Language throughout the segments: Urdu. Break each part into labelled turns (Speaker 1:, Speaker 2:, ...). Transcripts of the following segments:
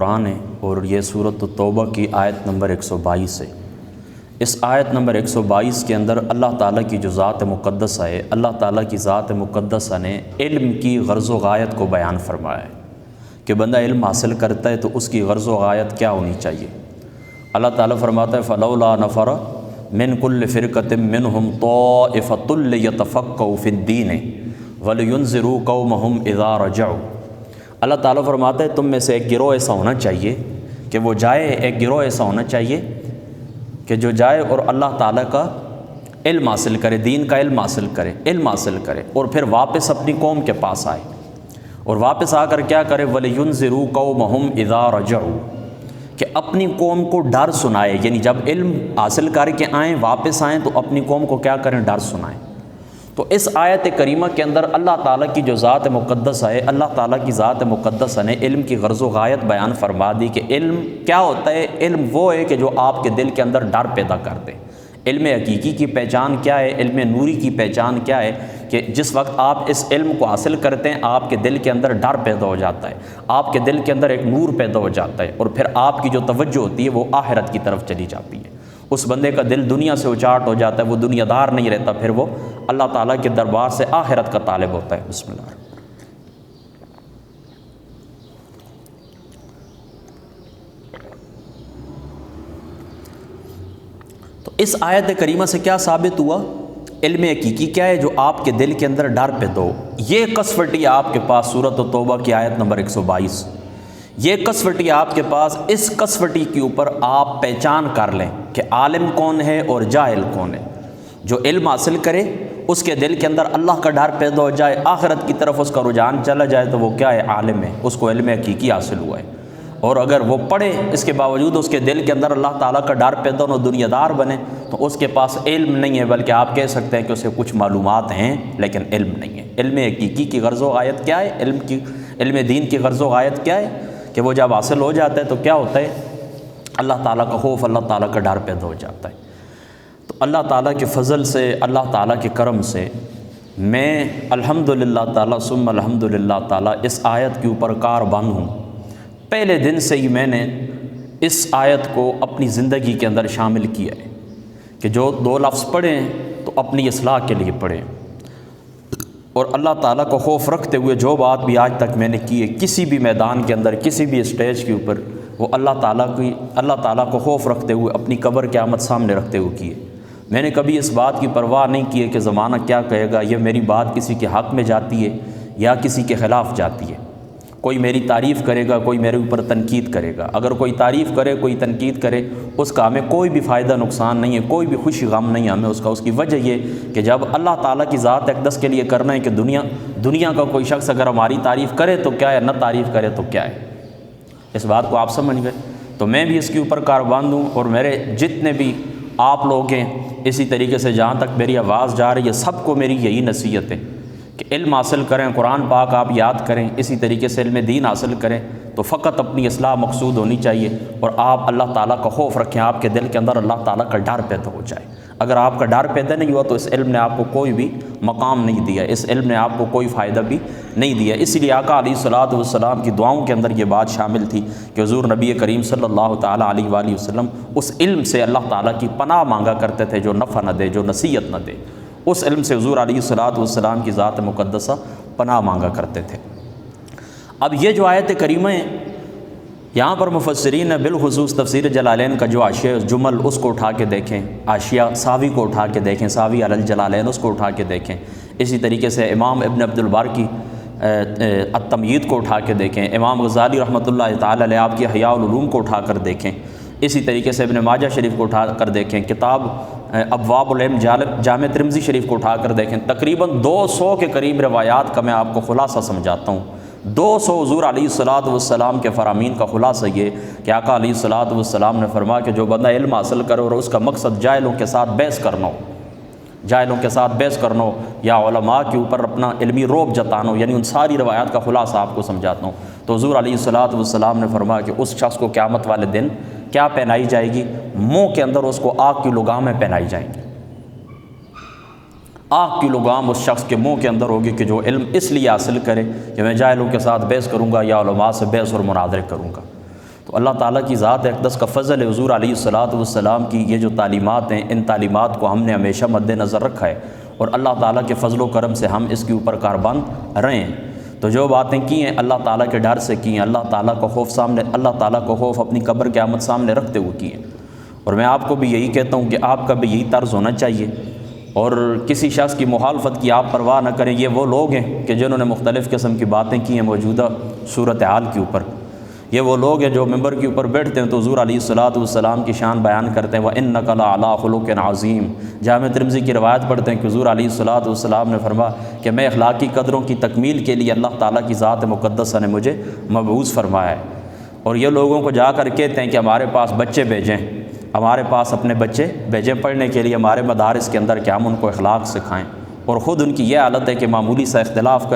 Speaker 1: قرآن ہے اور یہ سورۃ التوبہ کی آیت نمبر 122 ہے۔ اس آیت نمبر 122 کے اندر اللہ تعالیٰ کی جو ذات مقدسہ ہے، اللہ تعالیٰ کی ذات مقدسہ نے علم کی غرض و غایت کو بیان فرمایا ہے کہ بندہ علم حاصل کرتا ہے تو اس کی غرض و غایت کیا ہونی چاہیے۔ اللہ تعالیٰ فرماتا ہے فَلَوْلَا نَفَرَ مِن كُلِّ فِرْقَةٍ مِّنْهُمْ طَائِفَةٌ لِيَتَفَقَّهُوا فِي الدِّينِ وَلِيُنذِرُوا قَوْمَهُمْ إِذَا رَجَعُوا۔ اللہ تعالیٰ فرماتا ہے تم میں سے ایک گروہ ایسا ہونا چاہیے کہ وہ جائے، ایک گروہ ایسا ہونا چاہیے کہ جو جائے اور اللہ تعالیٰ کا علم حاصل کرے، دین کا علم حاصل کرے اور پھر واپس اپنی قوم کے پاس آئے، اور واپس آ کر کیا کرے وَلِيُنذِرُوا قَوْمَهُمْ إِذَا رَجَعُوا، کہ اپنی قوم کو ڈر سنائے، یعنی جب علم حاصل کر کے آئیں واپس آئیں تو اپنی قوم کو کیا کریں، ڈر سنائیں۔ تو اس آیت کریمہ کے اندر اللہ تعالیٰ کی جو ذات مقدسہ ہے، اللہ تعالیٰ کی ذات مقدسہ نے علم کی غرض و غایت بیان فرما دی کہ علم کیا ہوتا ہے۔ علم وہ ہے کہ جو آپ کے دل کے اندر ڈر پیدا کر دے۔ علم حقیقی کی پہچان کیا ہے، علم نوری کی پہچان کیا ہے کہ جس وقت آپ اس علم کو حاصل کرتے ہیں آپ کے دل کے اندر ڈر پیدا ہو جاتا ہے، آپ کے دل کے اندر ایک نور پیدا ہو جاتا ہے، اور پھر آپ کی جو توجہ ہوتی ہے وہ آخرت کی طرف چلی جاتی ہے۔ اس بندے کا دل دنیا سے اچاٹ ہو جاتا ہے، وہ دنیا دار نہیں رہتا، پھر وہ اللہ تعالیٰ کے دربار سے آخرت کا طالب ہوتا ہے۔ بسم اللہ۔ تو اس آیت کریمہ سے کیا ثابت ہوا؟ علم حقیقی کیا ہے؟ جو آپ کے دل کے اندر ڈر پیدا ہو۔ یہ کسوٹی آپ کے پاس سورۃ التوبہ کی آیت نمبر 122، یہ کسوٹی آپ کے پاس، اس کسوٹی کے اوپر آپ پہچان کر لیں کہ عالم کون ہے اور جاہل کون ہے۔ جو علم حاصل کرے اس کے دل کے اندر اللہ کا ڈر پیدا ہو جائے، آخرت کی طرف اس کا رجحان چلا جائے تو وہ کیا ہے، عالم ہے، اس کو علم حقیقی حاصل ہوا ہے۔ اور اگر وہ پڑھے اس کے باوجود اس کے دل کے اندر اللہ تعالیٰ کا ڈر پیدا ہو، دنیا دار بنے، تو اس کے پاس علم نہیں ہے، بلکہ آپ کہہ سکتے ہیں کہ اسے کچھ معلومات ہیں لیکن علم نہیں ہے۔ علم حقیقی کی غرض و غایت کیا ہے؟ علم دین کی غرض و غایت کیا ہے کہ وہ جب حاصل ہو جاتا ہے تو کیا ہوتا ہے، اللہ تعالیٰ کا خوف، اللہ تعالیٰ کا ڈر پیدا ہو جاتا ہے۔ تو اللہ تعالیٰ کے فضل سے، اللہ تعالیٰ کے کرم سے میں الحمدللہ تعالیٰ ثم الحمدللہ تعالیٰ اس آیت کے اوپر کاربند ہوں۔ پہلے دن سے ہی میں نے اس آیت کو اپنی زندگی کے اندر شامل کیا ہے کہ جو دو لفظ پڑھیں تو اپنی اصلاح کے لیے پڑھیں، اور اللہ تعالیٰ کو خوف رکھتے ہوئے جو بات بھی آج تک میں نے کی ہے کسی بھی میدان کے اندر، کسی بھی اسٹیج کے اوپر، وہ اللہ تعالیٰ کو خوف رکھتے ہوئے اپنی قبر کی آمد سامنے رکھتے ہوئے کیے۔ میں نے کبھی اس بات کی پرواہ نہیں کی ہے کہ زمانہ کیا کہے گا، یہ میری بات کسی کے حق میں جاتی ہے یا کسی کے خلاف جاتی ہے۔ کوئی میری تعریف کرے گا، کوئی میرے اوپر تنقید کرے گا۔ اگر کوئی تعریف کرے، کوئی تنقید کرے، اس کا ہمیں کوئی بھی فائدہ نقصان نہیں ہے، کوئی بھی خوشی غم نہیں ہے ہمیں اس کا۔ اس کی وجہ یہ کہ جب اللہ تعالیٰ کی ذات اقدس کے لیے کرنا ہے کہ دنیا کا کوئی شخص اگر ہماری تعریف کرے تو کیا ہے، نہ تعریف کرے تو کیا ہے۔ اس بات کو آپ سمجھ گئے؟ تو میں بھی اس کے اوپر کاربند ہوں، اور میرے جتنے بھی آپ لوگ ہیں اسی طریقے سے جہاں تک میری آواز جا رہی ہے، سب کو میری یہی نصیحت ہے کہ علم حاصل کریں، قرآن پاک آپ یاد کریں، اسی طریقے سے علم دین حاصل کریں، تو فقط اپنی اصلاح مقصود ہونی چاہیے، اور آپ اللہ تعالیٰ کا خوف رکھیں، آپ کے دل کے اندر اللہ تعالیٰ کا ڈر پیدا ہو جائے۔ اگر آپ کا ڈر پیدا نہیں ہوا تو اس علم نے آپ کو کوئی بھی مقام نہیں دیا، اس علم نے آپ کو کوئی فائدہ بھی نہیں دیا۔ اسی لیے آقا علیہ الصلوۃ والسلام کی دعاؤں کے اندر یہ بات شامل تھی کہ حضور نبی کریم صلی اللہ تعالیٰ علیہ وآلہ وسلم اس علم سے اللہ تعالیٰ کی پناہ مانگا کرتے تھے جو نفع نہ دے، جو نصیحت نہ دے۔ اس علم سے حضور علیہ الصلوۃ والسلام کی ذات مقدسہ پناہ مانگا کرتے تھے۔ اب یہ جو آیت کریمہ ہیں، یہاں پر مفسرین نے بالخصوص تفسیر جلالین کا جو حاشیہ جمل اس کو اٹھا کے دیکھیں، حاشیہ ساوی کو اٹھا کے دیکھیں، ساوی علی الجلالین اس کو اٹھا کے دیکھیں، اسی طریقے سے امام ابن عبد البر کی التمہید کو اٹھا کے دیکھیں، امام غزالی رحمۃ اللہ تعالی علیہ آپ کی احیاء العلوم کو اٹھا کر دیکھیں، اسی طریقے سے ابن ماجہ شریف کو اٹھا کر دیکھیں، کتاب ابواب العلم جامع ترمذی شریف کو اٹھا کر دیکھیں۔ تقریباً 200 کے قریب روایات کا میں آپ کو خلاصہ سمجھاتا ہوں۔ 200 حضور علیہ الصلوۃ والسلام کے فرامین کا خلاصہ یہ کہ آقا علیہ الصلوۃ والسلام نے فرمایا کہ جو بندہ علم حاصل کرے اور اس کا مقصد جاہلوں کے ساتھ بحث کرنا ہو، جاہلوں کے ساتھ بحث کرنا ہو یا علماء کے اوپر اپنا علمی روب جتانا ہو، یعنی ان ساری روایات کا خلاصہ آپ کو سمجھاتا ہوں، تو حضور علیہ الصلوۃ والسلام نے فرمایا کہ اس شخص کو قیامت والے دن کیا پہنائی جائے گی؟ منہ کے اندر اس کو آگ کی لگامیں پہنائی جائیں گی۔ آگ کی لگام اس شخص کے منہ کے اندر ہوگی کہ جو علم اس لیے حاصل کرے کہ میں جاہلوں کے ساتھ بحث کروں گا یا علماء سے بحث اور مناظرے کروں گا۔ تو اللہ تعالیٰ کی ذات اقدس کا فضل ہے، حضور علیہ الصلاۃ والسلام کی یہ جو تعلیمات ہیں، ان تعلیمات کو ہم نے ہمیشہ مد نظر رکھا ہے، اور اللہ تعالیٰ کے فضل و کرم سے ہم اس کے اوپر کاربند رہے ہیں۔ تو جو باتیں کی ہیں اللہ تعالیٰ کے ڈر سے کی ہیں، اللہ تعالیٰ کا خوف اللہ تعالیٰ کا خوف اپنی قبر قیامت سامنے رکھتے ہوئے کی ہیں۔ اور میں آپ کو بھی یہی کہتا ہوں کہ آپ کا بھی یہی طرز ہونا چاہیے، اور کسی شخص کی مخالفت کی آپ پرواہ نہ کریں۔ یہ وہ لوگ ہیں کہ جنہوں نے مختلف قسم کی باتیں کی ہیں موجودہ صورتحال کے اوپر۔ یہ وہ لوگ ہیں جو ممبر کے اوپر بیٹھتے ہیں تو حضور علیہ الصلاۃ والسلام کی شان بیان کرتے ہیں، وَإِنَّكَ لَعَلَىٰ خُلُقٍ عَظِيمٍ۔ جامع ترمذی کی روایت پڑھتے ہیں کہ حضور علیہ الصلاۃ والسلام نے فرمایا کہ میں اخلاقی قدروں کی تکمیل کے لیے اللہ تعالیٰ کی ذات مقدسہ نے مجھے مبعوث فرمایا ہے۔ اور یہ لوگوں کو جا کر کہتے ہیں کہ ہمارے پاس بچے بھیجیں، ہمارے پاس اپنے بچے بھیجیں پڑھنے کے لیے ہمارے مدارس کے اندر، کہ ہم ان کو اخلاق سکھائیں۔ اور خود ان کی یہ حالت ہے کہ معمولی سا اختلاف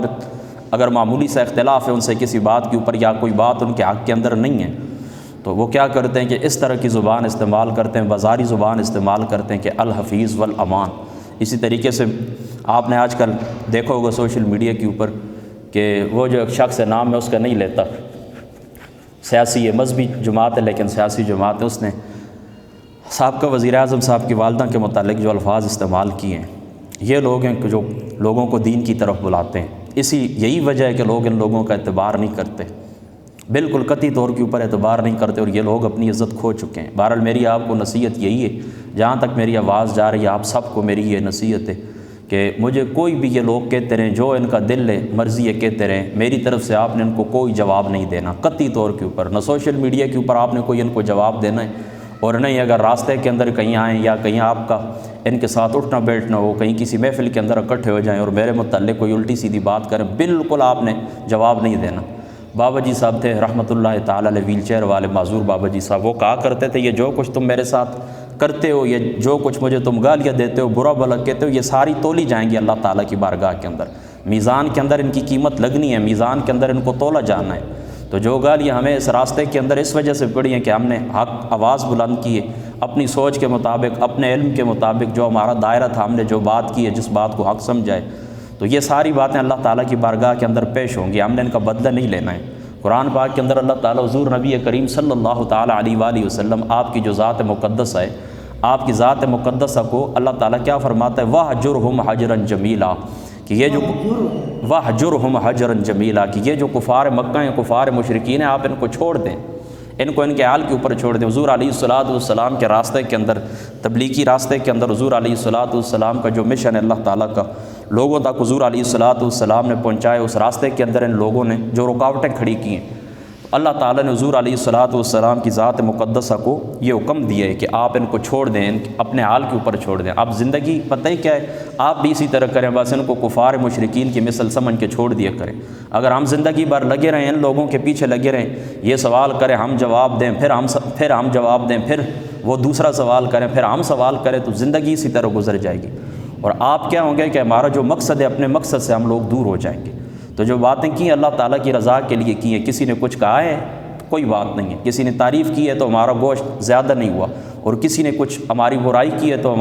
Speaker 1: اگر معمولی سا اختلاف ہے ان سے کسی بات کے اوپر، یا کوئی بات ان کے حق کے اندر نہیں ہے، تو وہ کیا کرتے ہیں کہ اس طرح کی زبان استعمال کرتے ہیں، بازاری زبان استعمال کرتے ہیں کہ الحفیظ والامان۔ اسی طریقے سے آپ نے آج کل دیکھا ہوگا سوشل میڈیا کے اوپر کہ وہ جو ایک شخص ہے، نام میں اس کا نہیں لیتا، سیاسی ہے، مذہبی جماعت ہے لیکن سیاسی جماعت ہے، اس نے سابقہ وزیر اعظم صاحب کی والدہ کے متعلق جو الفاظ استعمال کیے ہیں، یہ لوگ ہیں کہ جو لوگوں کو دین کی طرف بلاتے ہیں۔ یہی وجہ ہے کہ لوگ ان لوگوں کا اعتبار نہیں کرتے، بالکل قطعی طور کے اوپر اعتبار نہیں کرتے، اور یہ لوگ اپنی عزت کھو چکے ہیں۔ بہرحال میری آپ کو نصیحت یہی ہے، جہاں تک میری آواز جا رہی ہے آپ سب کو میری یہ نصیحت ہے کہ مجھے کوئی بھی یہ لوگ کہتے رہیں، جو ان کا دل ہے مرضی ہے کہتے رہیں، میری طرف سے آپ نے ان کو کوئی جواب نہیں دینا قطعی طور کے اوپر، نہ سوشل میڈیا کے اوپر آپ نے کوئی ان کو جواب دینا ہے، اور نہیں اگر راستے کے اندر کہیں آئیں یا کہیں آپ کا ان کے ساتھ اٹھنا بیٹھنا ہو، کہیں کسی محفل کے اندر اکٹھے ہو جائیں اور میرے متعلق کوئی الٹی سیدھی بات کریں، بالکل آپ نے جواب نہیں دینا۔ بابا جی صاحب تھے رحمۃ اللہ تعالی علیہ، ویل چیئر والے معذور بابا جی صاحب، وہ کہا کرتے تھے یہ جو کچھ تم میرے ساتھ کرتے ہو، یہ جو کچھ مجھے تم گالیاں دیتے ہو، برا بھلا کہتے ہو، یہ ساری تولی جائیں گی اللہ تعالیٰ کی بارگاہ کے اندر، میزان کے اندر ان کی قیمت لگنی ہے، میزان کے اندر ان کو تولا جانا ہے۔ تو جو گالیاں ہمیں اس راستے کے اندر اس وجہ سے پڑی ہیں کہ ہم نے حق آواز بلند کی ہے، اپنی سوچ کے مطابق، اپنے علم کے مطابق، جو ہمارا دائرہ تھا ہم نے جو بات کی ہے، جس بات کو حق سمجھائے، تو یہ ساری باتیں اللہ تعالیٰ کی بارگاہ کے اندر پیش ہوں گی، ہم نے ان کا بدلہ نہیں لینا ہے۔ قرآن پاک کے اندر اللہ تعالیٰ حضور نبی کریم صلی اللہ تعالیٰ علیہ وآلہ وسلم، آپ کی جو ذات مقدسہ ہے، آپ کی ذات مقدسہ کو اللہ تعالیٰ کیا فرماتا ہے، وَاہْجُرْهُمْ حَجْرًا جَمِيلًا، کہ یہ جو وَاہْجُرْهُمْ حَجْرًا جَمِيلًا، کہ یہ جو کفار مکہ ہیں، کفار مشرکین ہیں، آپ ان کو چھوڑ دیں، ان کو ان کے حال کے اوپر چھوڑ دیں۔ حضور علیہ الصلاۃ والسلام کے راستے کے اندر، تبلیغی راستے کے اندر حضور علیہ الصلاۃ والسلام کا جو مشن ہے اللہ تعالیٰ کا، لوگوں تک حضور علیہ الصلاۃ والسلام نے پہنچائے، اس راستے کے اندر ان لوگوں نے جو رکاوٹیں کھڑی کی ہیں، اللہ تعالیٰ نے حضور علیہ الصلاۃ والسلام کی ذات مقدسہ کو یہ حکم دیا ہے کہ آپ ان کو چھوڑ دیں، اپنے حال کے اوپر چھوڑ دیں۔ اب زندگی پتہ ہی کیا ہے، آپ بھی اسی طرح کریں، بس ان کو کفار مشرکین کی مثل سمجھ کے چھوڑ دیا کریں۔ اگر ہم زندگی بھر لگے رہیں، ان لوگوں کے پیچھے لگے رہیں، یہ سوال کریں ہم جواب دیں، پھر ہم جواب دیں، پھر وہ دوسرا سوال کریں، پھر ہم سوال کریں، تو زندگی اسی طرح گزر جائے گی، اور آپ کیا ہوں گے کہ ہمارا جو مقصد ہے، اپنے مقصد سے ہم لوگ دور ہو جائیں گے۔ تو جو باتیں کی اللہ تعالیٰ کی رضا کے لیے کی ہیں، کسی نے کچھ کہا ہے کوئی بات نہیں ہے، کسی نے تعریف کی ہے تو ہمارا گوشت زیادہ نہیں ہوا، اور کسی نے کچھ ہماری برائی کی ہے تو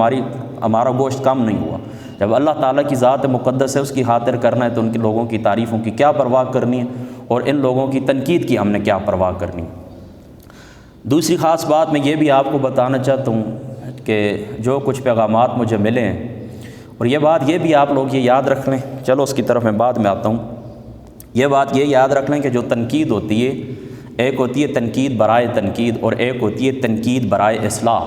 Speaker 1: ہمارا گوشت کم نہیں ہوا۔ جب اللہ تعالیٰ کی ذات مقدس ہے، اس کی خاطر کرنا ہے، تو ان کے لوگوں کی تعریفوں کی کیا پرواہ کرنی ہے، اور ان لوگوں کی تنقید کی ہم نے کیا پرواہ کرنی ہے۔ دوسری خاص بات میں یہ بھی آپ کو بتانا چاہتا ہوں کہ جو کچھ پیغامات مجھے ملے ہیں، اور یہ بات یہ بھی آپ لوگ یہ یاد رکھ لیں، چلو اس کی طرف میں بعد میں آتا ہوں، یہ بات یہ یاد رکھ لیں کہ جو تنقید ہوتی ہے، ایک ہوتی ہے تنقید برائے تنقید، اور ایک ہوتی ہے تنقید برائے اصلاح۔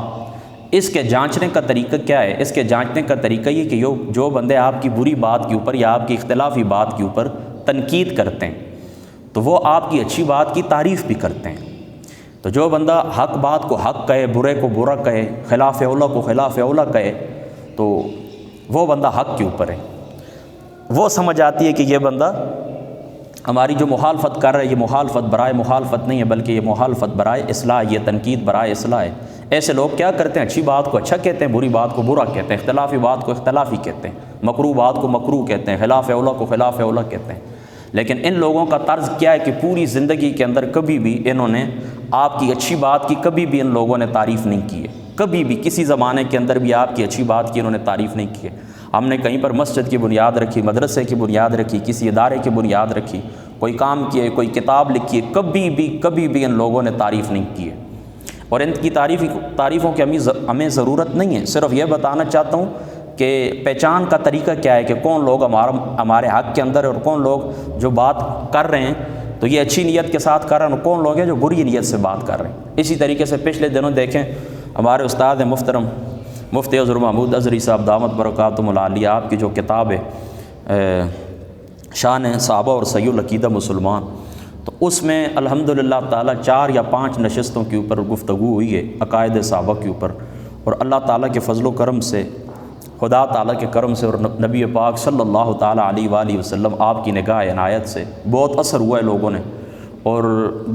Speaker 1: اس کے جانچنے کا طریقہ کیا ہے؟ اس کے جانچنے کا طریقہ یہ کہ جو بندے آپ کی بری بات کے اوپر یا آپ کی اختلافی بات کے اوپر تنقید کرتے ہیں، تو وہ آپ کی اچھی بات کی تعریف بھی کرتے ہیں۔ تو جو بندہ حق بات کو حق کہے، برے کو برا کہے، خلاف اولا کو خلاف اولا کہے، تو وہ بندہ حق کے اوپر ہے۔ وہ سمجھ آتی ہے کہ یہ بندہ ہماری جو مخالفت کر رہا ہے، یہ مخالفت برائے مخالفت نہیں ہے، بلکہ یہ مخالفت برائے اصلاح، یہ تنقید برائے اصلاح ہے۔ ایسے لوگ کیا کرتے ہیں، اچھی بات کو اچھا کہتے ہیں، بری بات کو برا کہتے ہیں، اختلافی بات کو اختلافی کہتے ہیں، مکروہ بات کو مکروہ کہتے ہیں، خلاف اولا کو خلاف اولا کہتے ہیں۔ لیکن ان لوگوں کا طرز کیا ہے کہ پوری زندگی کے اندر کبھی بھی انہوں نے آپ کی اچھی بات کی کبھی بھی ان لوگوں نے تعریف نہیں کی ہے، کبھی بھی کسی زمانے کے اندر بھی آپ کی اچھی بات کی انہوں نے تعریف نہیں کی ہے۔ ہم نے کہیں پر مسجد کی بنیاد رکھی، مدرسے کی بنیاد رکھی، کسی ادارے کی بنیاد رکھی، کوئی کام کیے، کوئی کتاب لکھی ہے، کبھی بھی ان لوگوں نے تعریف نہیں کی ہے، اور ان کی تعریفوں کی ہمیں ضرورت نہیں ہے۔ صرف یہ بتانا چاہتا ہوں کہ پہچان کا طریقہ کیا ہے کہ کون لوگ ہمارے حق کے اندر ہے، اور کون لوگ جو بات کر رہے ہیں تو یہ اچھی نیت کے ساتھ کر رہے ہیں، اور کون لوگ ہیں جو بری نیت سے بات کر رہے ہیں۔ اسی طریقے سے پچھلے دنوں دیکھیں ہمارے استاد محترم مفتی حضرت محمود ازہری صاحب دامت برکاتہم العالیہ، آپ کی جو کتاب ہے شان صحابہ اور صحیح العقیدہ مسلمان، تو اس میں الحمدللہ تعالیٰ 4 یا 5 نشستوں کے اوپر گفتگو ہوئی ہے عقائد صحابہ کے اوپر، اور اللہ تعالیٰ کے فضل و کرم سے، خدا تعالیٰ کے کرم سے، اور نبی پاک صلی اللہ تعالیٰ علیہ وآلہ وسلم آپ کی نگاہ عنایت سے بہت اثر ہوا ہے لوگوں نے، اور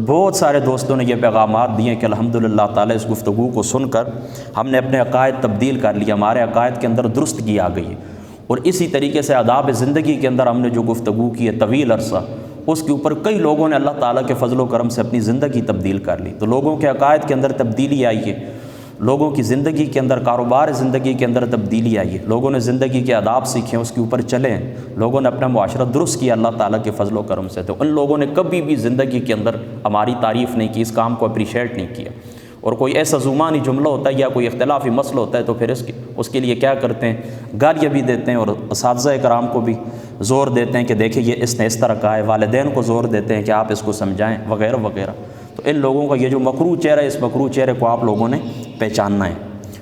Speaker 1: بہت سارے دوستوں نے یہ پیغامات دیے ہیں کہ الحمدللہ تعالیٰ اس گفتگو کو سن کر ہم نے اپنے عقائد تبدیل کر لیا، ہمارے عقائد کے اندر درستگی آ گئی ہے، اور اسی طریقے سے آداب زندگی کے اندر ہم نے جو گفتگو کی ہے طویل عرصہ، اس کے اوپر کئی لوگوں نے اللہ تعالیٰ کے فضل و کرم سے اپنی زندگی تبدیل کر لی۔ تو لوگوں کے عقائد کے اندر تبدیلی آئی ہے، لوگوں کی زندگی کے اندر، کاروبار زندگی کے اندر تبدیلی آئی ہے، لوگوں نے زندگی کے آداب سیکھیں، اس کے اوپر چلیں، لوگوں نے اپنا معاشرہ درست کیا اللہ تعالیٰ کے فضل و کرم سے۔ تو ان لوگوں نے کبھی بھی زندگی کے اندر ہماری تعریف نہیں کی، اس کام کو اپریشیٹ نہیں کیا، اور کوئی ایسا زبانی جملہ ہوتا ہے یا کوئی اختلافی مسئلہ ہوتا ہے تو پھر اس کے لیے کیا کرتے ہیں، گالیاں بھی دیتے ہیں، اور اساتذہ کرام کو بھی زور دیتے ہیں کہ دیکھیں یہ اس نے اس طرح کہا ہے، والدین کو زور دیتے ہیں کہ آپ اس کو سمجھائیں وغیرہ وغیرہ۔ تو ان لوگوں کا یہ جو مکروہ چہرہ ہے، اس مکروہ چہرے کو آپ لوگوں نے پہچاننا ہے،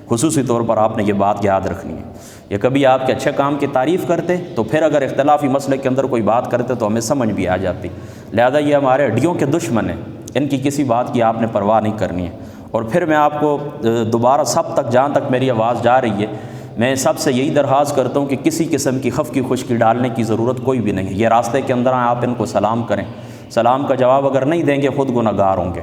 Speaker 1: خصوصی طور پر آپ نے یہ بات یاد رکھنی ہے۔ یا کبھی آپ کے اچھے کام کی تعریف کرتے تو پھر اگر اختلافی مسئلے کے اندر کوئی بات کرتے تو ہمیں سمجھ بھی آ جاتی، لہذا یہ ہمارے ہڈیوں کے دشمن ہیں، ان کی کسی بات کی آپ نے پرواہ نہیں کرنی ہے۔ اور پھر میں آپ کو دوبارہ سب تک جہاں تک میری آواز جا رہی ہے، میں سب سے یہی درخواست کرتا ہوں کہ کسی قسم کی خفقی خشکی ڈالنے کی ضرورت کوئی بھی نہیں ہے۔ یہ راستے کے اندر آئیں، آپ ان کو سلام کریں، سلام کا جواب اگر نہیں دیں گے خود گناہ گار ہوں گے،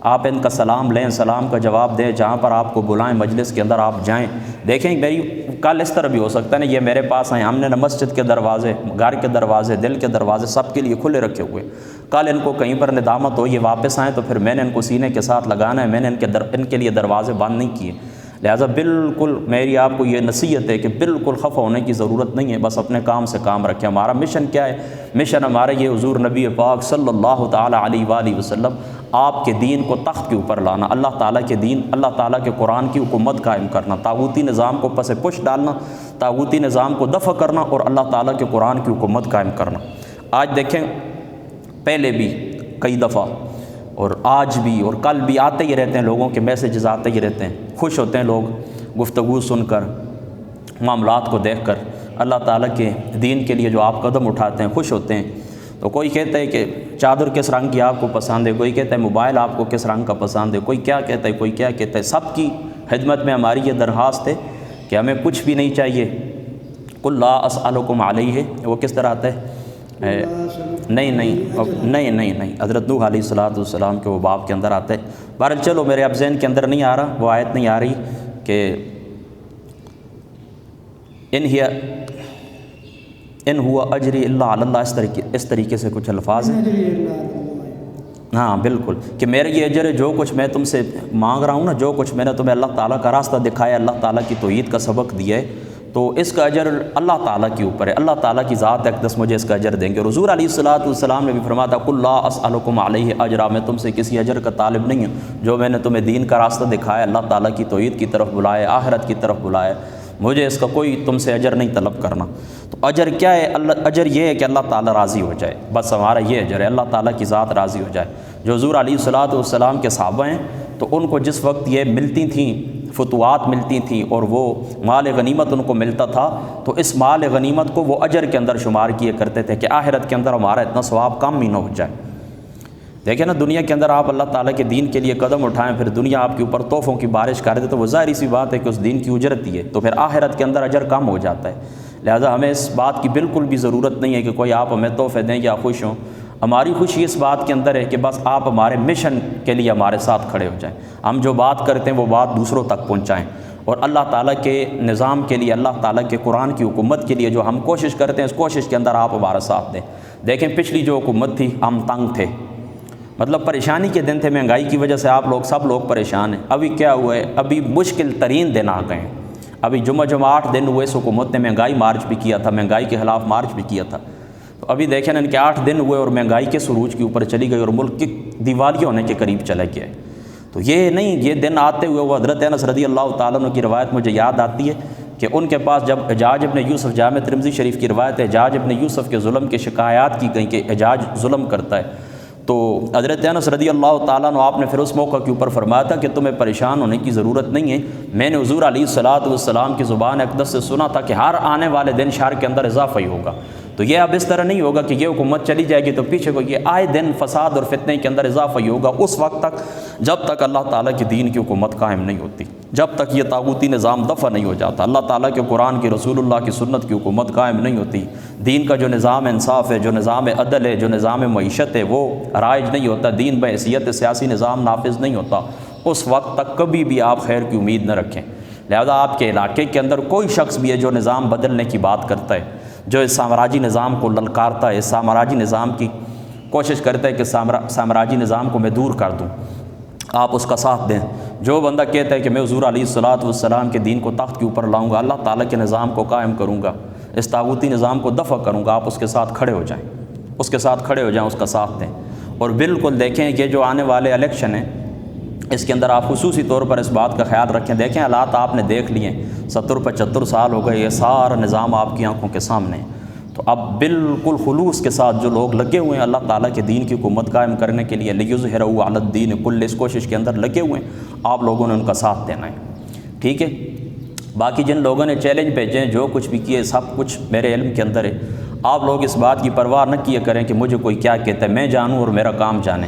Speaker 1: آپ ان کا سلام لیں، سلام کا جواب دیں، جہاں پر آپ کو بلائیں مجلس کے اندر آپ جائیں۔ دیکھیں میری کل اس طرح بھی ہو سکتا ہے نا، یہ میرے پاس آئیں، ہم نے مسجد کے دروازے، گھر کے دروازے، دل کے دروازے سب کے لیے کھلے رکھے ہوئے، کل ان کو کہیں پر ندامت ہو یہ واپس آئیں تو پھر میں نے ان کو سینے کے ساتھ لگانا ہے، میں نے ان کے لیے دروازے بند نہیں کیے۔ لہٰذا بالکل میری آپ کو یہ نصیحت ہے کہ بالکل خفا ہونے کی ضرورت نہیں ہے، بس اپنے کام سے کام رکھیں۔ ہمارا مشن کیا ہے؟ مشن ہمارا یہ حضور نبی پاک صلی اللہ تعالیٰ علیہ وآلہ وسلم آپ کے دین کو تخت کے اوپر لانا، اللہ تعالیٰ کے دین، اللہ تعالیٰ کے قرآن کی حکومت قائم کرنا، طاغوتی نظام کو پس پش ڈالنا، طاغوتی نظام کو دفع کرنا، اور اللہ تعالیٰ کے قرآن کی حکومت قائم کرنا۔ آج دیکھیں، پہلے بھی کئی دفعہ اور آج بھی اور کل بھی آتے ہی رہتے ہیں، لوگوں کے میسیجز آتے ہی رہتے ہیں، خوش ہوتے ہیں لوگ گفتگو سن کر، معاملات کو دیکھ کر، اللہ تعالیٰ کے دین کے لیے جو آپ قدم اٹھاتے ہیں خوش ہوتے ہیں۔ تو کوئی کہتا ہے کہ چادر کس رنگ کی آپ کو پسند ہے، کوئی کہتا ہے موبائل آپ کو کس رنگ کا پسند ہے، کوئی کیا کہتا ہے، کوئی کیا کہتا ہے۔ سب کی خدمت میں ہماری یہ درخواست ہے کہ ہمیں کچھ بھی نہیں چاہیے۔ قل لا اسألکم علیہ، وہ کس طرح آتا ہے؟ نہیں حضرت نوح علیہ السلام کے وہ باب کے اندر آتا ہے۔ بہرحال چلو میرے اب ذہن کے اندر نہیں آ رہا، وہ آیت نہیں آ رہی کہ ان ہوا اجری الا علی اللہ، اس طریقے سے کچھ الفاظ ہیں۔ ہاں بالکل، کہ میرا یہ اجر ہے، جو کچھ میں تم سے مانگ رہا ہوں نا، جو کچھ میں نے تمہیں اللہ تعالیٰ کا راستہ دکھایا، اللہ تعالیٰ کی توحید کا سبق دیا ہے، تو اس کا اجر اللہ تعالیٰ کے اوپر ہے، اللہ تعالیٰ کی ذات اقدس مجھے اس کا اجر دیں گے۔ حضور علیہ السلام نے بھی فرمایا تھا قل لا اسألکم علیہ اجرا، میں تم سے کسی اجر کا طالب نہیں ہوں، جو میں نے تمہیں دین کا راستہ دکھایا، اللہ تعالیٰ کی توحید کی طرف بلایا، آخرت کی طرف بلایا، مجھے اس کا کوئی تم سے اجر نہیں طلب کرنا۔ تو اجر کیا ہے؟ اجر یہ ہے کہ اللہ تعالیٰ راضی ہو جائے، بس ہمارا یہ اجر ہے، اللہ تعالیٰ کی ذات راضی ہو جائے۔ جو حضور علیہ السلام کے صحابہ ہیں تو ان کو جس وقت یہ ملتی تھیں، فتوحات ملتی تھیں اور وہ مال غنیمت ان کو ملتا تھا، تو اس مال غنیمت کو وہ اجر کے اندر شمار کیے کرتے تھے کہ آخرت کے اندر ہمارا اتنا ثواب کم ہی نہ ہو جائے۔ دیکھیں نا، دنیا کے اندر آپ اللہ تعالیٰ کے دین کے لیے قدم اٹھائیں، پھر دنیا آپ کے اوپر تحفوں کی بارش کر دے تو وہ ظاہری سی بات ہے کہ اس دین کی اجرت ہی ہے، تو پھر آخرت کے اندر اجر کم ہو جاتا ہے۔ لہٰذا ہمیں اس بات کی بالکل بھی ضرورت نہیں ہے کہ کوئی آپ ہمیں تحفے دیں یا خوش ہوں۔ ہماری خوشی اس بات کے اندر ہے کہ بس آپ ہمارے مشن کے لیے ہمارے ساتھ کھڑے ہو جائیں، ہم جو بات کرتے ہیں وہ بات دوسروں تک پہنچائیں، اور اللہ تعالیٰ کے نظام کے لیے، اللہ تعالیٰ کے قرآن کی حکومت کے لیے جو ہم کوشش کرتے ہیں، اس کوشش کے اندر آپ ہمارا ساتھ دیں۔ دیکھیں پچھلی جو حکومت تھی ہم تنگ تھے، مطلب پریشانی کے دن تھے، مہنگائی کی وجہ سے آپ لوگ سب لوگ پریشان ہیں۔ ابھی کیا ہوا ہے؟ ابھی مشکل ترین دن آ گئے ہیں، ابھی جمعہ 8 دن ہوئے، اس حکومت نے مہنگائی مارچ بھی کیا تھا، مہنگائی کے خلاف مارچ بھی کیا تھا۔ تو ابھی دیکھیں ان کے 8 دن ہوئے اور مہنگائی کے سروج کے اوپر چلی گئی اور ملک کی دیوالیہ ہونے کے قریب چلا گیا ہے۔ تو یہ نہیں، یہ دن آتے ہوئے وہ حضرت انس رضی اللہ تعالیٰ عنہ کی روایت مجھے یاد آتی ہے کہ ان کے پاس جب حجاج ابن یوسف، جامع ترمذی شریف کی روایت ہے، حجاج ابن یوسف کے ظلم کے شکایات کی گئی کہ حجاج ظلم کرتا ہے، تو حضرت انس رضی اللہ تعالیٰ عنہ آپ نے پھر اس موقع کے اوپر فرمایا تھا کہ تمہیں پریشان ہونے کی ضرورت نہیں ہے، میں نے حضور علیہ الصلوۃ والسلام کی زبان اقدس سے سنا تھا کہ ہر آنے والے دن شہر کے اندر اضافہ ہی ہوگا۔ تو یہ اب اس طرح نہیں ہوگا کہ یہ حکومت چلی جائے گی تو پیچھے کو، یہ آئے دن فساد اور فتنے کے اندر اضافہ ہی ہوگا اس وقت تک جب تک اللہ تعالیٰ کی دین کی حکومت قائم نہیں ہوتی، جب تک یہ طاغوتی نظام دفع نہیں ہو جاتا، اللہ تعالیٰ کے قرآن کی، رسول اللہ کی سنت کی حکومت قائم نہیں ہوتی، دین کا جو نظام انصاف ہے، جو نظام عدل ہے، جو نظام معیشت ہے وہ رائج نہیں ہوتا، دین بحیثیت سیاسی نظام نافذ نہیں ہوتا، اس وقت تک کبھی بھی آپ خیر کی امید نہ رکھیں۔ لہذا آپ کے علاقے کے اندر کوئی شخص بھی ہے جو نظام بدلنے کی بات کرتا ہے، جو اس سامراجی نظام کو للکارتا ہے، اس سامراجی نظام کی کوشش کرتا ہے کہ سامراجی نظام کو میں دور کر دوں، آپ اس کا ساتھ دیں۔ جو بندہ کہتا ہے کہ میں حضور علیہ الصلوۃ والسلام کے دین کو تخت کے اوپر لاؤں گا، اللہ تعالیٰ کے نظام کو قائم کروں گا، اس طاغوتی نظام کو دفع کروں گا، آپ اس کے ساتھ کھڑے ہو جائیں، اس کے ساتھ کھڑے ہو جائیں، اس کا ساتھ دیں۔ اور بالکل دیکھیں یہ جو آنے والے الیکشن ہیں اس کے اندر آپ خصوصی طور پر اس بات کا خیال رکھیں۔ دیکھیں حالات آپ نے دیکھ لیے، 70-75 سال ہو گئے، یہ سارا نظام آپ کی آنکھوں کے سامنے ہے۔ تو اب بالکل خلوص کے ساتھ جو لوگ لگے ہوئے ہیں اللہ تعالیٰ کے دین کی حکومت قائم کرنے کے لیے، لیظہرہ علی الدین کلہ، اس کوشش کے اندر لگے ہوئے ہیں، آپ لوگوں نے ان کا ساتھ دینا ہے، ٹھیک ہے۔ باقی جن لوگوں نے چیلنج بھیجے ہیں، جو کچھ بھی کیے، سب کچھ میرے علم کے اندر ہے، آپ لوگ اس بات کی پرواہ نہ کیے کریں کہ مجھے کوئی کیا کہتا ہے، میں جانوں اور میرا کام جانے۔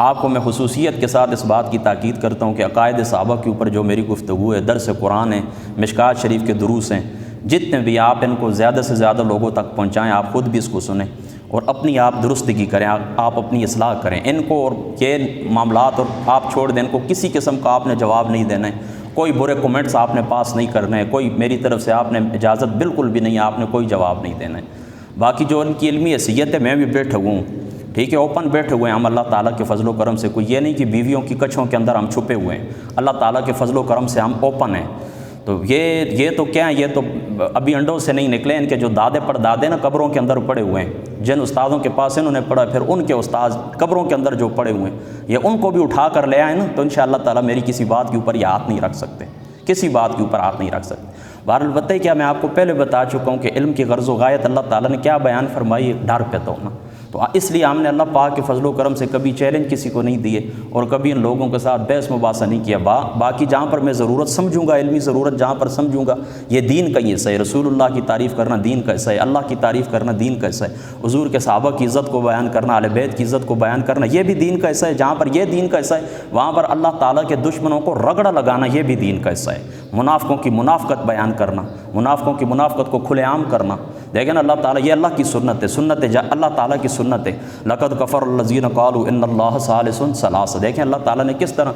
Speaker 1: آپ کو میں خصوصیت کے ساتھ اس بات کی تاکید کرتا ہوں کہ عقائد صحابہ کے اوپر جو میری گفتگو ہے، درس قرآن ہے، مشکات شریف کے دروس ہیں، جتنے بھی آپ ان کو زیادہ سے زیادہ لوگوں تک پہنچائیں، آپ خود بھی اس کو سنیں اور اپنی آپ درستگی کریں، آپ اپنی اصلاح کریں ان کو، اور یہ معاملات اور آپ چھوڑ دیں ان کو، کسی قسم کا آپ نے جواب نہیں دینا ہے، کوئی برے کومنٹس آپ نے پاس نہیں کرنے ہیں، کوئی میری طرف سے آپ نے اجازت بالکل بھی نہیں ہے، آپ نے کوئی جواب نہیں دینا ہے۔ باقی جو ان کی علمی حیثیت ہے، میں بھی بیٹھا ہوا ہوں، ٹھیک ہے، اوپن بیٹھے ہوئے ہیں ہم اللہ تعالیٰ کے فضل و کرم سے، کوئی یہ نہیں کہ بیویوں کی کچھوں کے اندر ہم چھپے ہوئے ہیں، اللہ تعالیٰ کے فضل و کرم سے ہم اوپن ہیں۔ تو یہ تو کیا ہے، یہ تو ابھی انڈوں سے نہیں نکلے، ان کے جو دادے پردادے نا قبروں کے اندر پڑے ہوئے ہیں، جن استادوں کے پاس انہوں نے پڑھا، پھر ان کے استاد قبروں کے اندر جو پڑے ہوئے ہیں، یہ ان کو بھی اٹھا کر لے آئے نا، تو انشاءاللہ تعالیٰ میری کسی بات کے اوپر یہ ہاتھ نہیں رکھ سکتے، کسی بات کے اوپر ہاتھ نہیں رکھ سکتے۔ بہرحال بتائیے، کیا میں آپ کو پہلے بتا چکا ہوں کہ علم کی غرض و غایت اللہ تعالیٰ نے کیا بیان فرمائی، ڈر پیدا ہونا۔ تو اس لیے ہم نے اللہ پاک کے فضل و کرم سے کبھی چیلنج کسی کو نہیں دیے اور کبھی ان لوگوں کے ساتھ بحث مباحثہ نہیں کیا۔ باقی جہاں پر میں ضرورت سمجھوں گا، علمی ضرورت جہاں پر سمجھوں گا، یہ دین کا ہی حصہ ہے، رسول اللہ کی تعریف کرنا دین کا حصہ ہے، اللہ کی تعریف کرنا دین کا حصہ ہے، حضور کے صحابہ کی عزت کو بیان کرنا، اہل بیت کی عزت کو بیان کرنا، یہ بھی دین کا حصہ ہے۔ جہاں پر یہ دین کا حصہ ہے وہاں پر اللہ تعالیٰ کے دشمنوں کو رگڑا لگانا یہ بھی دین کا حصہ ہے۔ منافقوں کی منافقت بیان کرنا، منافقوں کی منافقت کو کھلے عام کرنا، دیکھیں نا اللہ تعالیٰ، یہ اللہ کی سنت ہے، اللہ تعالیٰ کی سنت ہے۔ لقد کفر الذین قالوا ان اللہ ثالث ثلاثہ، دیکھیں اللہ تعالیٰ نے کس طرح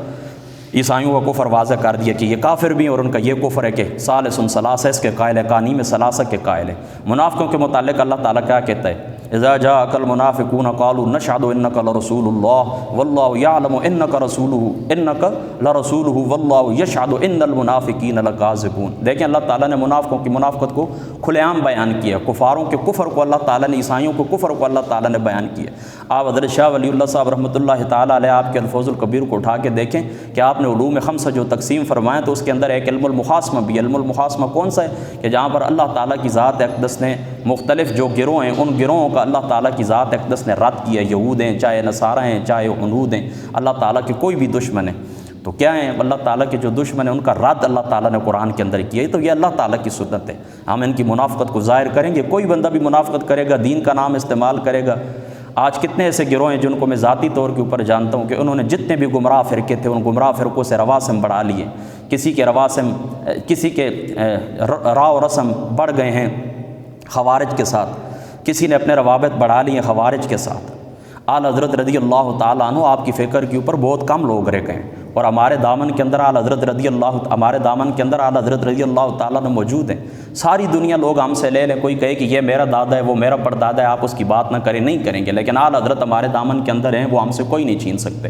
Speaker 1: عیسائیوں کا کفر واضح کر دیا کہ یہ کافر بھی ہیں اور ان کا یہ کفر ہے کہ ثالث ثلاثہ اس کے قائل ہے، قانیم ثلاثہ کے قائل ہے۔ منافقوں کے متعلق اللہ تعالیٰ کیا کہتا ہے؟ اذا جاءك المنافقون قالوا نشهد انك لرسول الله والله يعلم انك لرسوله والله يشهد ان المنافقين لكاذبون۔ دیکھیں اللہ تعالیٰ نے منافقوں کی منافقت کو کھلے عام بیان کیا، کفاروں کے کفر کو اللہ تعالیٰ نے، عیسائیوں کے کفر کو اللہ تعالیٰ نے بیان کیا۔ آپ حضرت شاہ ولی اللہ صاحب رحمۃ اللہ تعالیٰ علیہ آپ کے الفوظ الکبیر کو اٹھا کے دیکھیں کہ آپ نے علوم خمسہ جو تقسیم فرمائیں تو اس کے اندر ایک علم المحاسمہ بھی۔ علم المحاسمہ کون سا ہے؟ کہ جہاں پر اللہ تعالیٰ کی ذات اقدس نے مختلف جو گروہ ہیں، ان گروہوں کا اللہ تعالیٰ کی ذات اقدس نے رد کیا، یہود ہیں، چاہے نصارہ ہیں، چاہے ہنود ہیں، اللہ تعالیٰ کے کوئی بھی دشمن ہیں تو کیا ہیں، اللہ تعالیٰ کے جو دشمن ہیں ان کا رد اللہ تعالیٰ نے قرآن کے اندر کیا ہے۔ تو یہ اللہ تعالیٰ کی سنت ہے، ہم ان کی منافقت کو ظاہر کریں گے۔ کوئی بندہ بھی منافقت کرے گا، دین کا نام استعمال کرے گا۔ آج کتنے ایسے گروہ ہیں جن کو میں ذاتی طور کے اوپر جانتا ہوں کہ انہوں نے جتنے بھی گمراہ فرقے تھے ان گمراہ فرقوں سے رواسم بڑھا لیے، کسی کے رواسم، کسی کے راو رسم بڑھ گئے ہیں خوارج کے ساتھ، کسی نے اپنے روابط بڑھا لیے خوارج کے ساتھ۔ اعلیٰ حضرت رضی اللہ تعالیٰ عنہ آپ کی فکر کے اوپر بہت کم لوگ رہ گئے ہیں اور ہمارے دامن کے اندر اعلیٰ حضرت رضی اللہ تعالیٰ عنہ موجود ہیں۔ ساری دنیا لوگ ہم سے لے لیں، کوئی کہے کہ یہ میرا دادا ہے، وہ میرا پردادا ہے، آپ اس کی بات نہ کریں، نہیں کریں گے، لیکن اعلیٰ حضرت ہمارے دامن کے اندر ہیں، وہ ہم سے کوئی نہیں چھین سکتے۔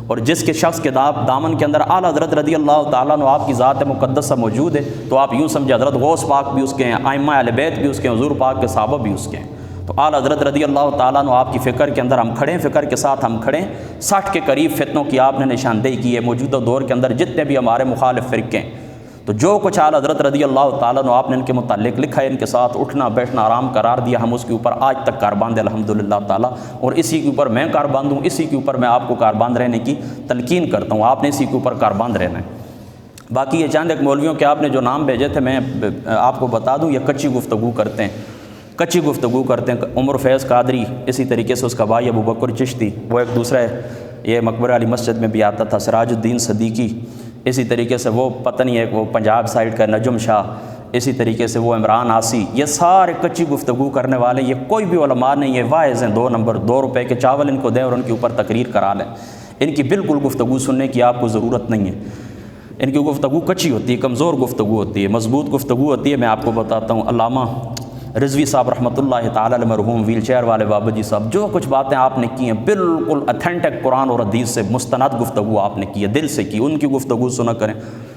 Speaker 1: اور جس کے شخص کے دامن کے اندر اعلیٰ حضرت رضی اللہ تعالیٰ عنہ آپ کی ذات مقدسہ موجود ہے تو آپ یوں سمجھے حضرت غوث پاک بھی اس کے ہیں، ائمہ اہل بیت بھی اس کے ہیں، حضور پاک کے صحابہ بھی اس کے ہیں۔ تو اعلیٰ حضرت رضی اللہ تعالیٰ عنہ آپ کی فکر کے اندر ہم کھڑے ہیں، فکر کے ساتھ ہم کھڑے ہیں۔ 60 کے قریب فتنوں کی آپ نے نشاندہی کی ہے موجودہ دور کے اندر، جتنے بھی ہمارے مخالف فرقے ہیں، تو جو کچھ اعلیٰ حضرت رضی اللہ تعالیٰ عنہ آپ نے ان کے متعلق لکھا ہے، ان کے ساتھ اٹھنا بیٹھنا آرام قرار دیا، ہم اس کے اوپر آج تک کارباند الحمدللہ تعالیٰ، اور اسی کے اوپر میں کارباند ہوں، اسی کے اوپر میں آپ کو کارباند رہنے کی تلقین کرتا ہوں، آپ نے اسی کے اوپر کارباند رہنا ہے۔ باقی یہ چند ایک مولویوں کے آپ نے جو نام بھیجے تھے میں آپ کو بتا دوں، یہ کچی گفتگو کرتے ہیں، کچی گفتگو کرتے ہیں۔ عمر فیض قادری، اسی طریقے سے اس کا بھائی ابو بکر چشتی، وہ ایک دوسرا ہے، یہ مقبرہ علی مسجد میں بھی آتا تھا، سراج الدین صدیقی، اسی طریقے سے وہ پتہ نہیں ہے وہ پنجاب سائڈ کا نجم شاہ، اسی طریقے سے وہ عمران آسی، یہ سارے کچی گفتگو کرنے والے، یہ کوئی بھی علماء نہیں ہے، واعظ ہیں 2 نمبر، 2 روپے کے چاول ان کو دیں اور ان کے اوپر تقریر کرا لیں، ان کی بالکل گفتگو سننے کی آپ کو ضرورت نہیں ہے، ان کی گفتگو کچی ہوتی ہے، کمزور گفتگو ہوتی ہے، مضبوط گفتگو ہوتی ہے۔ میں آپ کو بتاتا ہوں، علامہ رضوی صاحب رحمۃ اللہ تعالی علیہ مرحوم، ویل چیئر والے بابا جی صاحب، جو کچھ باتیں آپ نے کی ہیں بالکل اتھینٹک قرآن اور حدیث سے مستند گفتگو آپ نے کی ہے، دل سے کی، ان کی گفتگو سنا کریں۔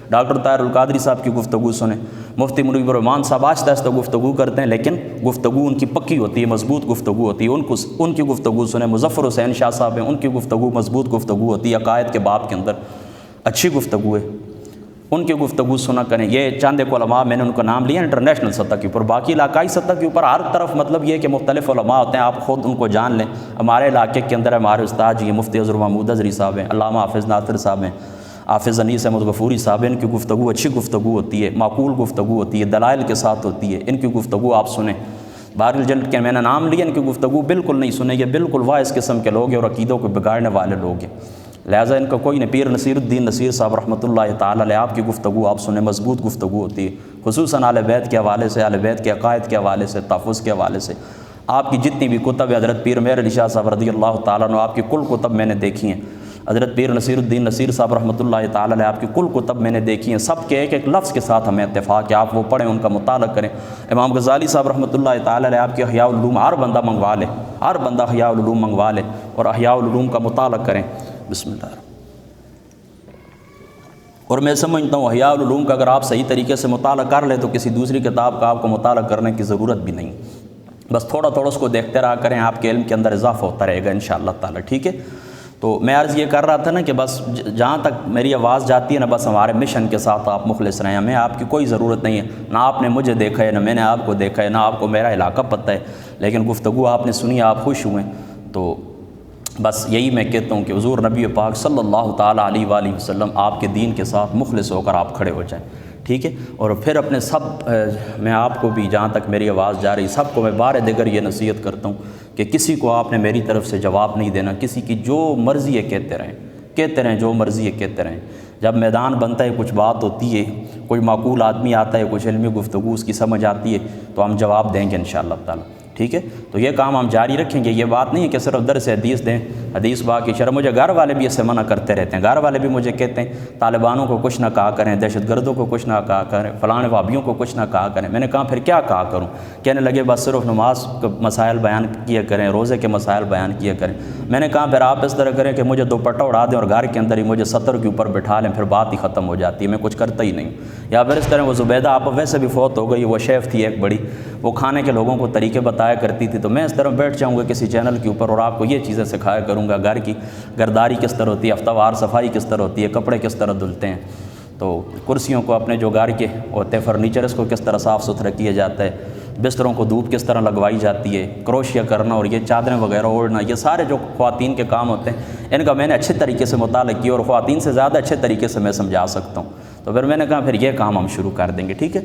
Speaker 1: ڈاکٹر طاہر القادری صاحب کی گفتگو سنیں، مفتی منیب الرحمان صاحب آہستہ آہستہ گفتگو کرتے ہیں، لیکن گفتگو ان کی پکی ہوتی ہے، مضبوط گفتگو ہوتی ہے، ان کی گفتگو سنیں۔ مظفر حسین شاہ صاحب ہیں، ان کی گفتگو مضبوط گفتگو ہوتی ہے، عقائد کے باب کے اندر اچھی گفتگو ہے، ان کی گفتگو سنا کریں۔ یہ چند ایک علماء میں نے ان کا نام لیا انٹرنیشنل سطح کے اوپر، باقی علاقائی سطح کے اوپر ہر طرف مطلب یہ کہ مختلف علماء ہوتے ہیں، آپ خود ان کو جان لیں۔ ہمارے علاقے کے اندر ہمارے استاد جی مفتی حضرت محمود حضری صاحب ہیں، علامہ حافظ ناصر صاحب ہیں، حافظ انیس احمد غفوری صاحب ہیں، ان کی گفتگو اچھی گفتگو ہوتی ہے، معقول گفتگو ہوتی ہے، دلائل کے ساتھ ہوتی ہے، ان کی گفتگو آپ سنیں۔ بہرحال جن کے میں نے نام لیا ان کی گفتگو بالکل نہیں سنیں، یہ بالکل واعظ قسم کے لوگ ہیں اور عقیدوں کو بگاڑنے والے لوگ ہیں، لہٰذا ان کا کوئی نہیں۔ پیر نصیر الدین نصیر صاحب رحمۃ اللہ تعالی علیہ، آپ کی گفتگو آپ سنیں، مضبوط گفتگو ہوتی ہے، خصوصاً اہل بیت کے حوالے سے، اہل بیت کے عقائد کے حوالے سے، تحفظ کے حوالے سے۔ آپ کی جتنی بھی کتب حضرت پیر مہر علی شاہ صاحب رضی اللہ تعالیٰ عنہ، آپ کی کل کتب میں نے دیکھی ہیں، حضرت پیر نصیر الدین نصیر صاحب رحمۃ اللہ تعالی علیہ، آپ کی کل کتب میں نے دیکھی ہیں، سب کے ایک ایک لفظ کے ساتھ ہمیں اتفاق ہے، آپ وہ پڑھیں، ان کا مطالعہ کریں۔ امام غزالی صاحب رحمۃ اللہ تعالی علیہ، آپ کے احیاء العلوم ہر بندہ منگوا لے، ہر بندہ احیاء العلوم منگوا لے اور احیاء العلوم کا مطالعہ کریں۔ بسم اللہ۔ اور میں سمجھتا ہوں احیاء العلوم کا اگر آپ صحیح طریقے سے مطالعہ کر لیں تو کسی دوسری کتاب کا آپ کو مطالعہ کرنے کی ضرورت بھی نہیں، بس تھوڑا تھوڑا اس کو دیکھتے رہا کریں، آپ کے علم کے اندر اضافہ ہوتا رہے گا انشاءاللہ تعالی، ٹھیک ہے۔ تو میں عرض یہ کر رہا تھا نا کہ بس جہاں تک میری آواز جاتی ہے نا، بس ہمارے مشن کے ساتھ آپ مخلص رہیں، ہمیں آپ کی کوئی ضرورت نہیں ہے، نہ آپ نے مجھے دیکھا ہے، نہ میں نے آپ کو دیکھا ہے، نہ آپ کو میرا علاقہ پتہ ہے، لیکن گفتگو آپ نے سنی، آپ خوش ہوئے، تو بس یہی میں کہتا ہوں کہ حضور نبی پاک صلی اللہ تعالیٰ علیہ وآلہ وسلم آپ کے دین کے ساتھ مخلص ہو کر آپ کھڑے ہو جائیں، ٹھیک ہے۔ اور پھر اپنے میں آپ کو بھی جہاں تک میری آواز جا رہی سب کو میں بار دیگر یہ نصیحت کرتا ہوں کہ کسی کو آپ نے میری طرف سے جواب نہیں دینا، کسی کی جو مرضی ہے کہتے رہیں، جو مرضی ہے کہتے رہیں۔ جب میدان بنتا ہے، کچھ بات ہوتی ہے، کوئی معقول آدمی آتا ہے، کچھ علمی گفتگو اس کی سمجھ آتی ہے تو ہم جواب دیں گے انشاءاللہ تعالی، ٹھیک ہے۔ تو یہ کام ہم جاری رکھیں گے، یہ بات نہیں ہے کہ صرف در سے حدیث دیں، حدیث با کی شرح۔ مجھے گھر والے بھی اس سے منع کرتے رہتے ہیں، گھر والے بھی مجھے کہتے ہیں طالبانوں کو کچھ نہ کہا کریں، دہشت گردوں کو کچھ نہ کہا کریں، فلاں وہابیوں کو کچھ نہ کہا کریں۔ میں نے کہا پھر کیا کہا کروں؟ کہنے لگے بس صرف نماز کے مسائل بیان کیا کریں، روزے کے مسائل بیان کیا کریں۔ میں نے کہا پھر آپ اس طرح کریں کہ مجھے دوپٹہ اڑا دیں اور گھر کے اندر ہی مجھے سطر کے اوپر بٹھا لیں، پھر بات ہی ختم ہو جاتی ہے، میں کچھ کرتا ہی نہیں۔ یا پھر اس طرح وہ زبیدہ آپ ویسے بھی فوت ہو گئی، وہ شیف تھی ایک بڑی، وہ کھانے کے لوگوں کو طریقے بتایا کرتی تھی، تو میں اس طرح بیٹھ جاؤں گا کسی چینل کے اوپر اور آپ کو یہ چیزیں سکھایا کروں گا، گھر کی گرداری کس طرح ہوتی ہے، ہفتہ وار صفائی کس طرح ہوتی ہے، کپڑے کس طرح دھلتے ہیں، تو کرسیوں کو اپنے جو گھر کے ہوتے ہیں فرنیچر اس کو کس طرح صاف ستھرا کیا جاتا ہے، بستروں کو دھوپ کس طرح لگوائی جاتی ہے، کروشیا کرنا اور یہ چادریں وغیرہ اوڑھنا، یہ سارے جو خواتین کے کام ہوتے ہیں ان کا میں نے اچھے طریقے سے مطالعہ کیا اور خواتین سے زیادہ اچھے طریقے سے میں سمجھا سکتا ہوں۔ تو پھر میں نے کہا پھر یہ کام ہم شروع کر دیں گے، ٹھیک ہے۔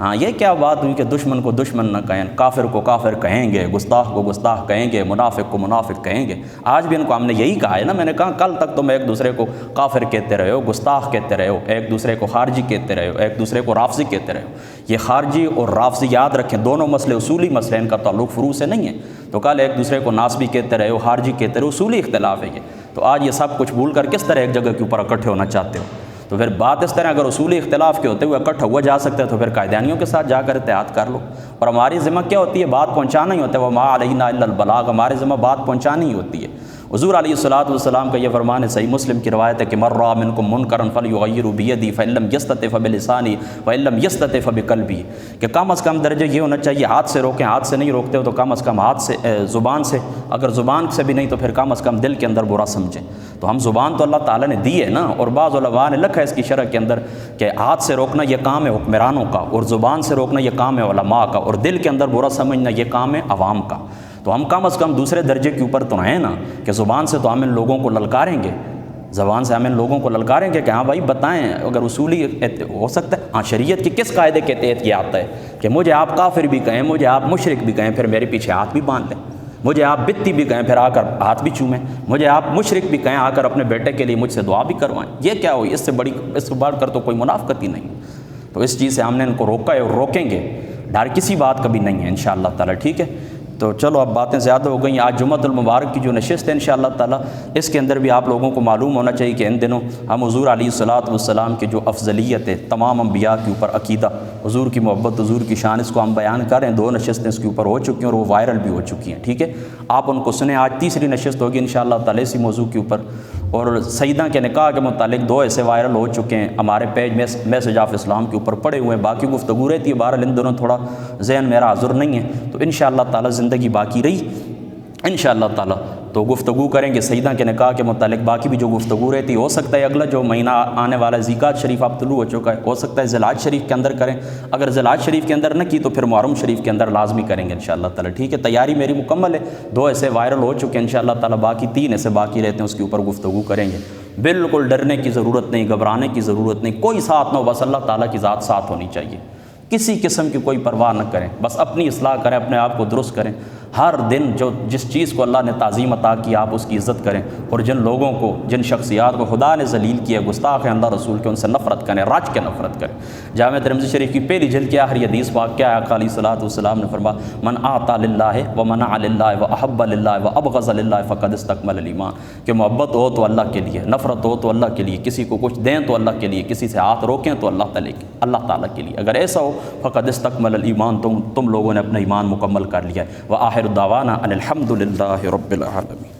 Speaker 1: ہاں، یہ کیا بات ہوئی کہ دشمن کو دشمن نہ کہیں، کافر کو کافر کہیں گے، گستاخ کو گستاخ کہیں گے، منافق کو منافق کہیں گے۔ آج بھی ان کو ہم نے یہی کہا ہے نا، میں نے کہا کل تک تم ایک دوسرے کو کافر کہتے رہے ہو، گستاخ کہتے رہے ہو، ایک دوسرے کو خارجی کہتے رہے ہو، ایک دوسرے کو رافضی کہتے رہے ہو۔ یہ خارجی اور رافضی یاد رکھیں، دونوں مسئلے اصولی مسئلے، ان کا تعلق فروع سے نہیں ہے۔ تو کل ایک دوسرے کو ناسبی کہتے رہے ہو، خارجی کہتے رہے ہو، اصولی اختلاف ہے یہ۔ تو آج یہ سب کچھ بھول کر کس طرح ایک جگہ کے اوپر اکٹھے ہونا چاہتے ہو؟ تو پھر بات اس طرح، اگر اصولی اختلاف کے ہوتے ہوئے اکٹھا ہوا جا سکتا ہے تو پھر قائدانیوں کے ساتھ جا کر اتحاد کر لو۔ اور ہماری ذمہ کیا ہوتی ہے؟ بات پہنچانا ہی ہوتا ہے، وما علینا الا البلاغ، ہمارے ذمہ بات پہنچانی ہی ہوتی ہے۔ حضور علیہ الصلوۃ والسلام کا یہ فرمان ہے، صحیح مسلم کی روایت ہے کہ من رأى منکم منکرا فلیغیرہ بیدہ فإن لم یستطع فبلسانہ وإن لم یستطع فبقلبہ، کہ کم از کم درجہ یہ ہونا چاہیے ہاتھ سے روکیں، ہاتھ سے نہیں روکتے ہو تو کم از کم ہاتھ سے زبان سے، اگر زبان سے بھی نہیں تو پھر کم از کم دل کے اندر برا سمجھیں۔ تو ہم زبان تو اللہ تعالیٰ نے دی ہے نا، اور بعض علماء نے لکھا ہے اس کی شرح کے اندر کہ ہاتھ سے روکنا یہ کام ہے حکمرانوں کا، اور زبان سے روکنا یہ کام ہے علماء کا، اور دل کے اندر برا سمجھنا یہ کام ہے عوام کا۔ تو ہم کم از کم دوسرے درجے کے اوپر تو ہیں نا، کہ زبان سے تو ہم ان لوگوں کو للکاریں گے، زبان سے ہم ان لوگوں کو للکاریں گے کہ ہاں بھائی بتائیں، اگر اصولی ہو سکتا ہے، ہاں شریعت کی کس قاعدے کے تحت یہ آتا ہے کہ مجھے آپ کافر بھی کہیں، مجھے آپ مشرک بھی کہیں، پھر میرے پیچھے ہاتھ بھی باندھ لیں، مجھے آپ بتی بھی کہیں پھر آ کر ہاتھ بھی چومیں، مجھے آپ مشرک بھی کہیں آ کر اپنے بیٹے کے لیے مجھ سے دعا بھی کروائیں، یہ کیا ہوئی؟ اس سے بڑھ کر تو کوئی منافقت ہی نہیں۔ تو اس چیز سے ہم نے ان کو روکا ہے اور روکیں گے، ڈر کسی بات کا بھی نہیں ہے انشاءاللہ تعالی، ٹھیک ہے؟ تو چلو اب باتیں زیادہ ہو گئیں۔ آج جمعۃ المبارک کی جو نشست ہے انشاءاللہ تعالی، اس کے اندر بھی آپ لوگوں کو معلوم ہونا چاہیے کہ ان دنوں ہم حضور علیہ الصلوۃ والسلام کی جو افضلیت ہے تمام انبیاء کے اوپر عقیدہ، حضور کی محبت، حضور کی شان، اس کو ہم بیان کر رہے ہیں۔ 2 نشستیں اس کے اوپر ہو چکی ہیں اور وہ وائرل بھی ہو چکی ہیں، ٹھیک ہے؟ آپ ان کو سنیں۔ آج تیسری نشست ہوگی انشاءاللہ تعالی اسی موضوع کے اوپر، اور سیدہ کے نکاح کے متعلق 2 ایسے وائرل ہو چکے ہیں ہمارے پیج میسج آف اسلام کے اوپر پڑے ہوئے ہیں، باقی گفتگو رہتی ہے، بہرحال ان دونوں تھوڑا ذہن میرا حاضر نہیں ہے، تو انشاءاللہ تعالی زندگی باقی رہی انشاءاللہ تعالی تو گفتگو کریں گے سیدہ کے نکاح کے متعلق۔ باقی بھی جو گفتگو رہتی ہو سکتا ہے اگلا جو مہینہ آنے والا ہے ذیقعدہ شریف اب طلوع ہو چکا ہے، ہو سکتا ہے ذیلحج شریف کے اندر کریں، اگر ذیلحج شریف کے اندر نہ کی تو پھر محرم شریف کے اندر لازمی کریں گے انشاءاللہ تعالی، ٹھیک ہے؟ تیاری میری مکمل ہے، 2 ایسے وائرل ہو چکے ہیں انشاءاللہ تعالی، باقی 3 ایسے باقی رہتے ہیں، اس کے اوپر گفتگو کریں گے۔ بالکل ڈرنے کی ضرورت نہیں، گھبرانے کی ضرورت نہیں، کوئی ساتھ نہ ہو، بس اللہ تعالیٰ کی ذات ساتھ ہونی چاہیے، کسی قسم کی کوئی پرواہ نہ کریں، بس اپنی اصلاح کریں، اپنے آپ کو درست کریں۔ ہر دن جس چیز کو اللہ نے تعظیم عطا کی آپ اس کی عزت کریں، اور جن لوگوں کو، جن شخصیات کو خدا نے ذلیل کیا، گستاخ ہیں اللہ رسول کے، ان سے نفرت کریں، رج کے نفرت کریں۔ جامع ترمذی شریف کی پہلی جلد کی آخری حدیث پاک کیا ہے؟ آقا علیہ الصلوۃ والسلام نے فرمایا من اعطى للہ ومنع للہ واحب للہ وابغض للہ فقد استکمل الایمان، کہ محبت ہو تو اللہ کے لیے، نفرت ہو تو اللہ کے لیے، کسی کو کچھ دیں تو اللہ کے لیے، کسی سے ہاتھ روکیں تو اللہ تعالیٰ کے لیے، اگر ایسا ہو فقد استکمل الایمان، تم لوگوں نے اپنا ایمان مکمل کر لیا ہے۔ وآخر دعوانا ان الحمد للہ رب العالمین۔